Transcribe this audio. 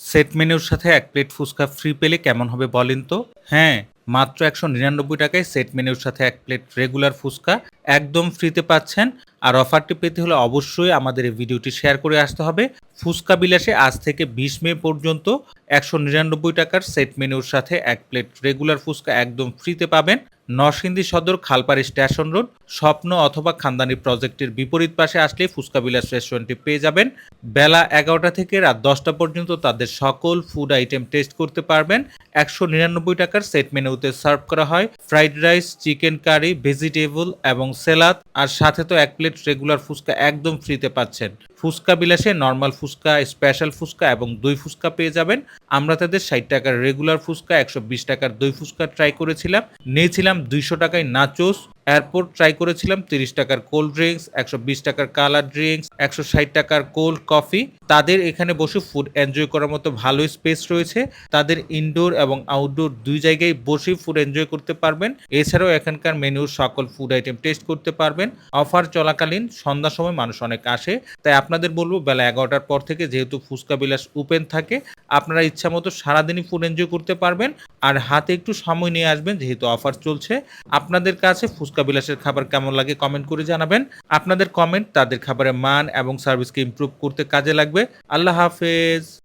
Set মেনুর সাথে ১ plate fuchka free পেলে কেমন হবে বলেন তো? হ্যাঁ, মাত্র ৳১৯৯ সেট মেনুর সাথে ১ প্লেট রেগুলার ফুচকা একদম ফ্রিতে পাচ্ছেন। আর অফারটি পেতে হলে অবশ্যই আমাদের এই ভিডিওটি শেয়ার করে আসতে হবে। ফুচকা বিলাসে আজ থেকে ২০ মে পর্যন্ত ৳১৯৯ সেট মেনুর সাথে ১ প্লেট রেগুলার ফুচকা একদম ফ্রিতে পাবেন। নরসিংদী সদর খালপাড়ি স্টেশন রোড, স্বপ্ন অথবা খানদানি প্রজেক্টের বিপরীত পাশে আসলেই ফুচকা বিলাস রেস্টুরেন্টটি পেয়ে যাবেন। বেলা ১১টা থেকে রাত ১০টা পর্যন্ত তাদের সকল ফুড আইটেম টেস্ট করতে পারবেন। ৳১৯৯ সেট মেনুতে সার্ভ করা হয় fried rice, chicken curry, vegetable এবং সেলাদ। আর সাথে তো ১ প্লেট রেগুলার ফুচকা একদম ফ্রিতে পাচ্ছেন। ফুচকা বিলাসে নরমাল ফুচকা, স্পেশাল ফুচকা এবং দই ফুচকা পেয়ে যাবেন। আমরা তাদের ৳৬০ রেগুলার ফুচকা, ৳১২০ দই ফুচকা ট্রাই করেছিলাম। নিয়েছিলাম ৳২০০ নাচোস, এরপর ট্রাই করেছিলাম ৳৩০ cold drinks, ৳১২০ colour drinks, ৳১৬০ cold coffee. তাদের এখানে বসে ফুড এনজয় করার মতো ভালো স্পেস রয়েছে। তাদের ইনডোর এবং আউটডোর ২ জায়গায় বসেই ফুড এনজয় করতে পারবেন। এছাড়াও এখানকার মেনুর সকল ফুড আইটেম টেস্ট করতে পারবেন। অফার চলাকালীন সন্ধ্যার সময় মানুষ অনেক আসে। তাই আপনাদের বলব বেলা ১১টার পর থেকে যেহেতু ফুচকা বিলাস ওপেন থাকে, আপনারা ইচ্ছামতো সারাদিনই ফুড এনজয় করতে পারবেন। আর হাতে একটু সময় নিয়ে আসবেন যেহেতু অফার চলছে। আপনাদের কাছে ফুচকা বিলাসের খাবার কেমন লাগে কমেন্ট করে জানাবেন। আপনাদের কমেন্ট তাদের খাবারের মান এবং সার্ভিসকে ইমপ্রুভ করতে কাজে লাগবে। আল্লাহ হাফেজ।